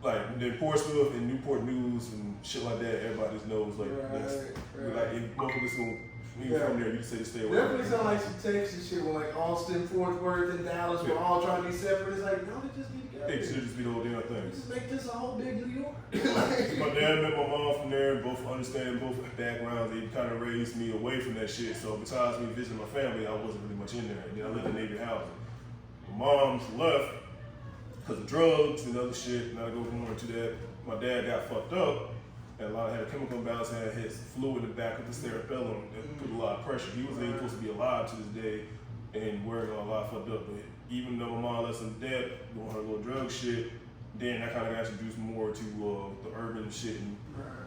Like then Portsmouth and Newport News and shit like that, everybody just knows like that's like if most of us gonna from there, you can say to stay away. Definitely sound like some Texas shit when like Austin, Fort Worth, and Dallas were all trying to be separate. It's like, no, they just be together. It should just be the whole damn thing. Just make this a whole big New York. My dad met my mom from there, both understanding both backgrounds. They kind of raised me away from that shit. So besides me visiting my family, I wasn't really much in there. And then I lived in Navy housing. My mom's left because of drugs and other shit. Not to go more into that. My dad got fucked up. And had a chemical imbalance and had his fluid in the back of the cerebellum that put a lot of pressure. He wasn't even supposed to be alive to this day and wearing a lot fucked up. But even though my mom left him dead doing her little drug shit, then I kind of got introduced more to the urban shit and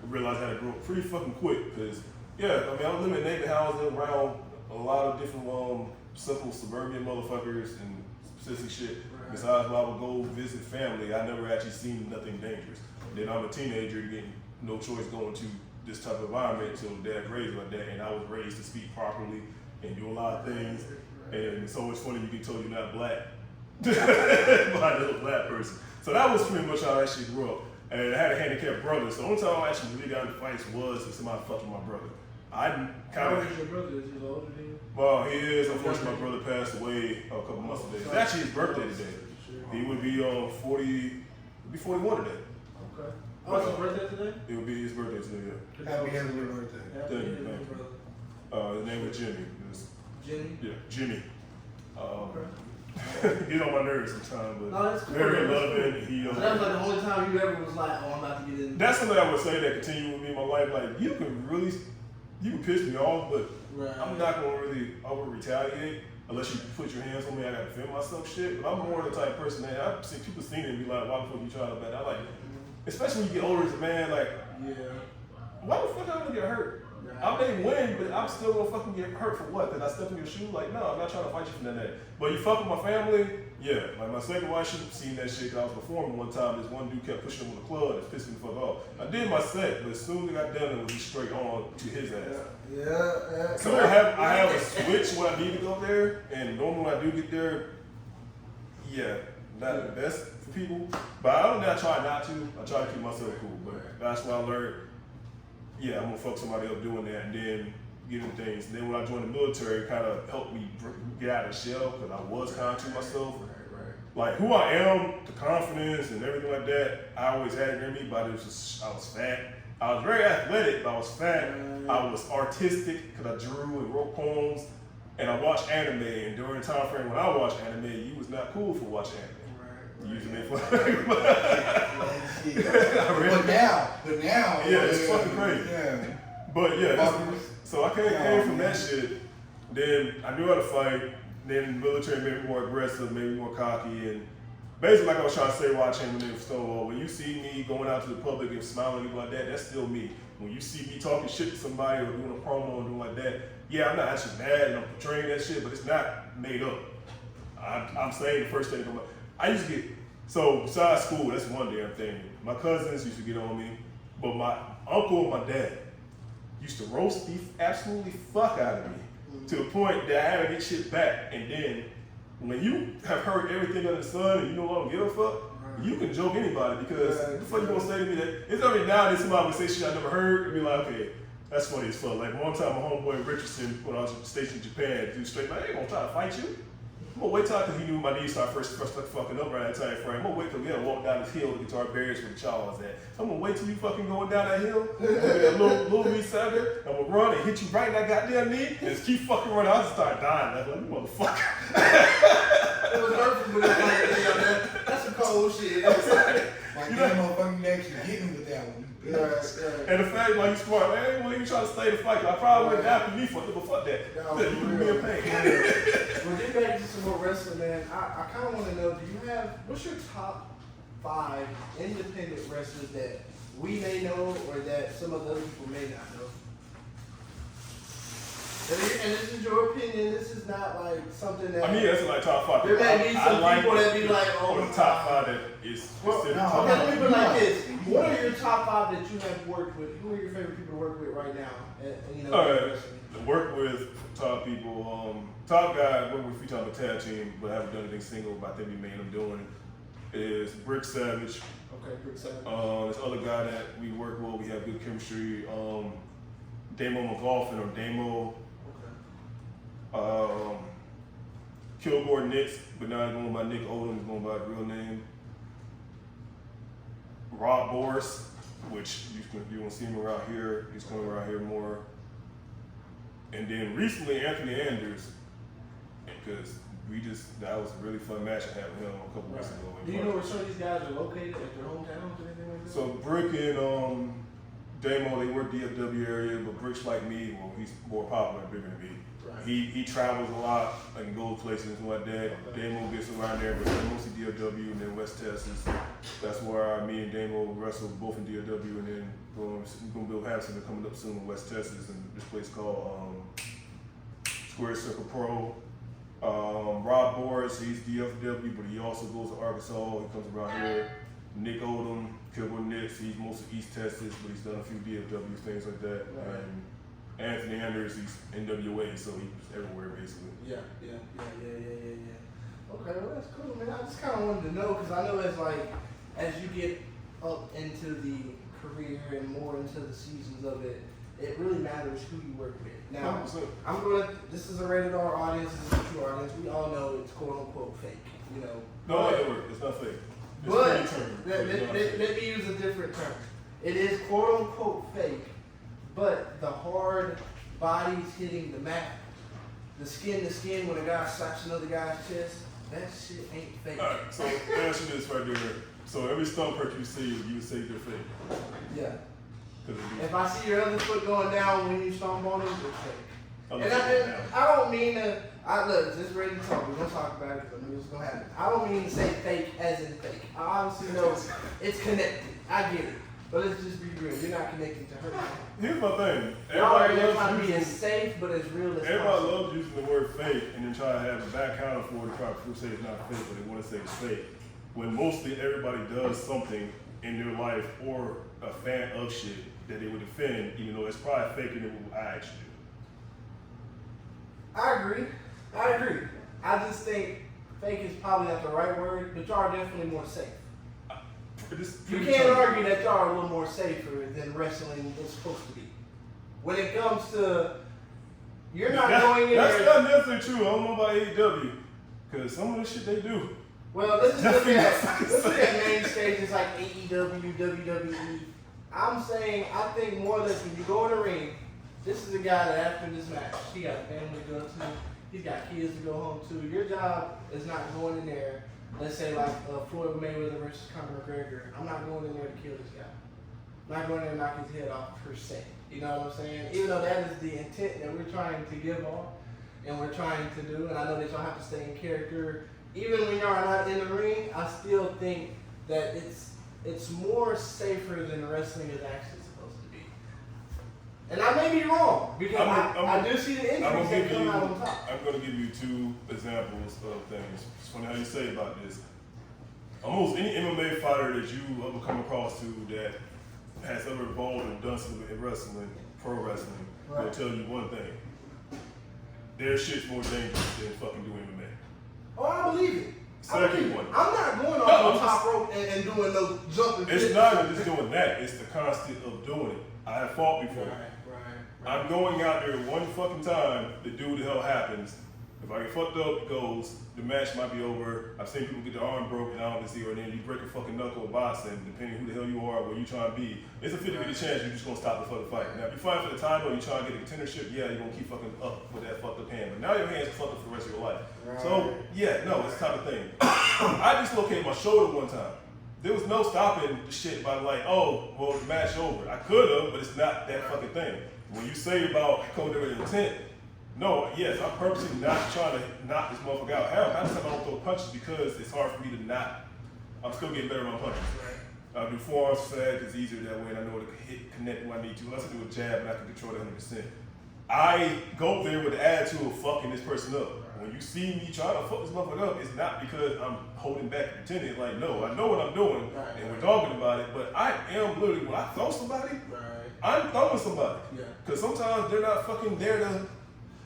realized I had to grow up pretty fucking quick. Because, yeah, I mean, I was living in Navy housing around a lot of different simple suburban motherfuckers and specific shit. Besides, when I would go visit family, I never actually seen nothing dangerous. Then I'm a teenager getting no choice going to this type of environment until dad raised like that, and I was raised to speak properly and do a lot of things. And it's always funny you get told you're not black by a little black person. So that was pretty much how I actually grew up. And I had a handicapped brother, so the only time I actually really got into fights was if somebody fucked with my brother. I kind How of. old is your brother? Is he older than you? Well, he is. Unfortunately, my brother passed away a couple months ago. It's actually his birthday today. He would be 40. He'd be 41 today. Okay. Oh, it's his birthday today? It would be his birthday today. Yeah. Happy birthday. Happy Thank you, birthday, thank you. brother. His name was Jimmy. It was, Jimmy? yeah, Jimmy. Okay. He's on my nerves sometimes, but No, that's cool. very loving. He, So that was like the only time you ever was like, oh, I'm about to get in. that's something I would say that continue with me in my life. Like you can piss me off, but I'm not gonna really over retaliate unless you put your hands on me. I gotta defend myself, shit. But I'm more the type of person that I've seen people seen it and be like, why the fuck you trying to bat? I like, especially when you get older as a man, like, why the fuck am I gonna get hurt? I may win, but I'm still gonna fucking get hurt for what? Did I step in your shoe? Like, no, I'm not trying to fight you for that. But you fuck with my family, yeah. Like my second wife, she seen that shit 'cause I was performing one time. This one dude kept pushing him in the club, it's pissing me the fuck off. I did my set, but as soon as I got done, it was just straight on to his ass. Yeah. So I have a switch when I need to go there, and normally when I do get there, yeah, not the best for people. But I don't know, I try not to. I try to keep myself cool. But that's what I learned. Yeah, I'm gonna fuck somebody up doing that, and then getting things. And then when I joined the military, it kind of helped me get out of the shell because I was kind of to myself. Like who I am, the confidence and everything like that, I always had it in me, but it was just, I was fat. I was very athletic, but I was fat. I was artistic because I drew and wrote poems, and I watched anime. And during the time frame when I watched anime, you was not cool for watching anime. You used to make fun. But now, yeah, it's fucking crazy. Yeah. But yeah, so I came from that shit, Then I knew how to fight. Then the military made me more aggressive, made me more cocky, and basically, like I was trying to say while I came in Stonewall, when you see me going out to the public and smiling like that, that's still me. When you see me talking shit to somebody or doing a promo and doing like that, yeah, I'm not actually mad and I'm portraying that shit, but it's not made up. I'm saying the first thing. I used to get, so besides school, that's one damn thing. My cousins used to get on me, but my uncle and my dad used to roast the absolutely fuck out of me to the point that I had to get shit back. And then when you have heard everything under the sun and you no longer give a fuck, you can joke anybody because what the fuck you gonna say to me that it's already now that somebody would say shit I never heard and be like, okay, that's funny as fuck. Like one time my homeboy Richardson, when I was stationed in Japan, dude straight like, I ain't gonna try to fight you. I'm gonna wait till because he knew my knees started first fucking up around that time frame. I'm gonna wait till we gotta walk down this hill to get to our barriers where the child was at. So I'm gonna wait till you fucking going down that hill, that little me sounder, I'm gonna run and hit you right in that goddamn knee, and just keep fucking running. I just start dying. Like, you motherfucker. It was hurtful, but it was like, that's some cold shit. Like, that motherfucker actually hit me with that one. And the fact, like, you smart, man, well, you trying to stay the fight. I probably went after me for it, but fuck that. No, You can be in pain. Well, get back to some more wrestling, man. I kind of want to know, do you have, what's your top 5 independent wrestlers that we may know or that some of the other people may not know? And this is your opinion. This is not like something that. I mean, that's like top 5. There may be some people that be like, oh, the top 5 that is considered top okay, 5. let me put it like this. What are your top 5 that you have worked with? Who are your favorite people to work with right now? And, you know, To work with top people. Top guy I work with a few times a tag team, but I haven't done anything single. But I think we made him doing is Brick Savage. Okay, Brick Savage. This other guy that we work with, we have good chemistry. Damo McLaughlin or Damo. Kilgore Nix, but now he's going by Nick Odom, he's going by his real name. Rob Boris, which you won't see him around here, he's coming around here more. And then recently Anthony Anders, because that was a really fun match I had with him a couple weeks ago. Do you know where some of these guys are located, at their hometowns or anything like that? So Brick and Damo, they work DFW area, but Brick's like me, well, he's more popular and bigger than me. Right. He travels a lot, and goes places and like that. Damo gets around there, but mostly DFW and then West Texas. That's where me and Damo wrestle both in DFW, and then we're going to have something coming up soon in West Texas, and this place called Square Circle Pro. Rob Boris, he's DFW, but he also goes to Arkansas. He comes around here. Nick Odom, Kilgore Nix, he's mostly East Texas, but he's done a few DFW things like that. Right. And Anthony Anders, he's NWA, so he's everywhere basically. Yeah. Okay, well that's cool, man. I just kind of wanted to know because I know as you get up into the career and more into the seasons of it, it really matters who you work with. Now, 100%. this is a rated R audience, this is a true audience. We all know it's quote unquote fake, you know. No, it's not fake. It's But term. let me use a different term. It is quote unquote fake, but the hard bodies hitting the mat, the skin to skin when a guy slaps another guy's chest, that shit ain't fake. Alright, so let me ask you this right there. So every stomp hurt you see, you would say they're fake. Yeah. If I see your other foot going down when you stomp on them, it's fake. And I don't mean to, look, just ready to talk. We're going to talk about it because I knew it was going to happen. I don't mean to say fake as in fake. I obviously know it's connected. I get it. But let's just be real. You're not connected to her. Here's my thing. Y'all are trying to be as safe but as real as everybody possible. loves using the word fake and then try to have a back counter for it to try to say it's not fake, but they want to say it's fake. When mostly everybody does something in their life or a fan of shit that they would defend, even though it's probably faker than what I actually do. I agree. I just think fake is probably not the right word, but y'all are definitely more safe. You can't argue that y'all are a little more safer than wrestling is supposed to be. When it comes to, you're not going in That's there. not necessarily true. I don't know about AEW, because some of the shit they do. Well, let's look at main stages like AEW, WWE. I'm saying, I think more or less when you go in the ring, this is a guy that after this match, he got a family to go to, he's got kids to go home to. Your job is not going in there, let's say like Floyd Mayweather versus Conor McGregor. I'm not going in there to kill this guy. I'm not going there to knock his head off per se. You know what I'm saying? Even though that is the intent that we're trying to give off. and we're trying to do, and I know that y'all have to stay in character. Even when y'all are not in the ring, I still think that it's more safer than wrestling is actually supposed to be. And I may be wrong, because I do see the injuries that come out on top. I'm going to give you 2 examples of things. It's funny how you say about this. Almost any MMA fighter that you ever come across to that has ever involved and done something in wrestling, pro wrestling, will tell you one thing. Their shit's more dangerous than fucking doing MMA. Oh, I believe it. Second one. I'm not going off the top rope and doing no jumping. It's not even just doing that. It's the constant of doing it. I have fought before. Right. I'm going out there one fucking time to do what the hell happens. If I get fucked up, it goes. The match might be over. I've seen people get their arm broken. I don't see, or then you break a fucking knuckle boxing, depending who the hell you are, where you trying to be. It's a 50-50 chance you're just gonna stop the fucking fight. Now, if you fight for the title, you trying to get a contendership, yeah, you're gonna keep fucking up with that fucked up hand. But now your hand's fucked up for the rest of your life. Right. So, yeah, no, it's the type of thing. I dislocated my shoulder one time. There was no stopping the shit by like, oh, well, the match over. I could have, but it's not that fucking thing. When you say about coming there with intent, no, yes, I'm purposely not trying to knock this motherfucker out. Hell, half the time I don't throw punches because it's hard for me to not. I'm still getting better at my punches. I do forearms fast, it's easier that way, and I know to hit, connect when I need to. Unless I do a jab and I can control it 100%. I go there with the attitude of fucking this person up. When you see me trying to fuck this motherfucker up, it's not because I'm holding back and pretending. Like, no, I know what I'm doing, and we're talking about it, but I am literally, when I throw somebody, I'm throwing somebody. Because sometimes they're not fucking there to.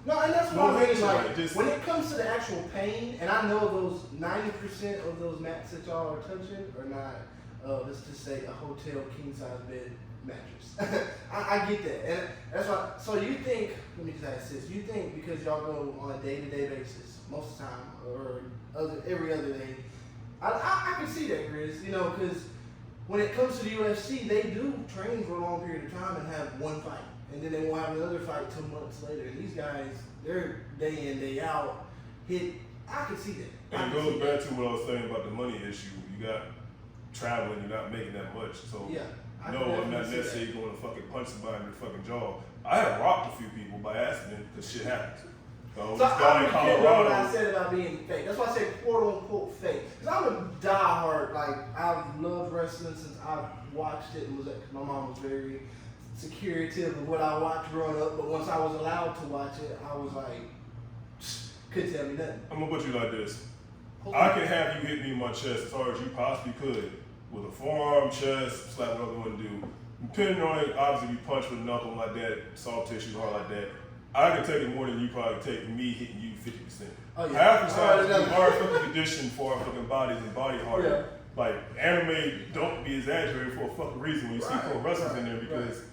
No, and that's what I mean. Like, when it comes to the actual pain, and I know those 90% of those mats that y'all are touching are not, let's just say, a hotel king size bed mattress. I get that, and that's why. So you think? Let me just ask this: you think because y'all go on a day-to-day basis most of the time, or every other day? I can see that, Grizz. You know, because when it comes to the UFC, they do train for a long period of time and have one fight. And then they won't have another fight 2 months later. And these guys, they're day in, day out. I can see that. And it goes back to what I was saying about the money issue. You got traveling, you're not making that much. So, no, I'm not necessarily going to fucking punch somebody in the fucking jaw. I have rocked a few people by accident because shit happens. So I don't care what I said about being fake. That's why I said quote unquote fake. Because I'm a diehard, like, I've loved wrestling since I've watched it and was my mom was very secretive of what I watched growing up, but once I was allowed to watch it, I was like, couldn't tell me nothing. I'm gonna put you like this. I can have you hit me in my chest as hard as you possibly could with a forearm, chest, slap whatever you want to do. Depending on it, obviously, if you punch with a knuckle like that, soft tissue, hard like that, I can take it more than you probably take me hitting you 50%. Oh, yeah. Half the time, we are fucking conditioned for our fucking bodies and body hardening. Like, anime don't be exaggerated for a fucking reason when you see pro wrestlers in there because.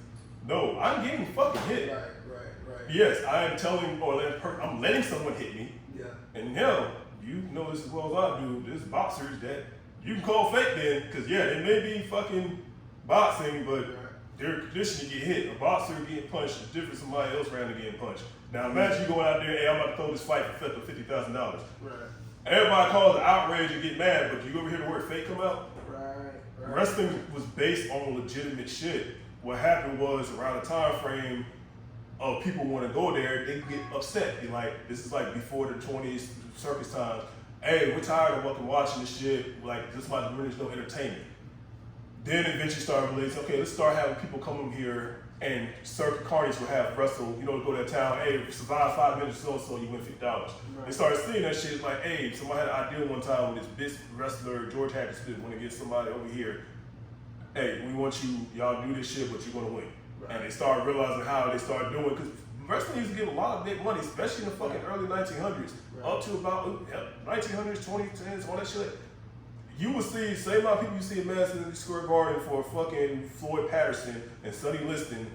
No, I'm getting fucking hit. Right. Yes, I am telling, I'm letting someone hit me. Yeah. And hell, you know this as well as I do. There's boxers that you can call fake then, because they may be fucking boxing, but they're conditioned to get hit. A boxer getting punched is different from somebody else randomly getting punched. Now imagine you going out there, hey, I'm about to throw this fight for $50,000. Right. Everybody calls it outrage and get mad, but you ever hear the word fake come out? Right. Wrestling was based on legitimate shit. What happened was around the time frame of people want to go there, they get upset. Be like, this is like before the 20s circus times. Hey, we're tired of fucking watching this shit. Like, this might be no entertainment. Then eventually started releasing, okay, let's start having people come here and circuit carnies will have wrestle, go to that town, hey, survive 5 minutes or so, you win $50. Right. They started seeing that shit like, hey, somebody had an idea one time with this bitch wrestler, George Hatchett, want to get somebody over here. Hey, we want y'all do this shit, but you're gonna win. Right. And they started realizing how they started doing, because wrestling used to get a lot of big money, especially in the fucking early 1900s, up to about 1900s, 2010s, all that shit. You would see, same amount of people you see in Madison Square Garden for fucking Floyd Patterson and Sonny Liston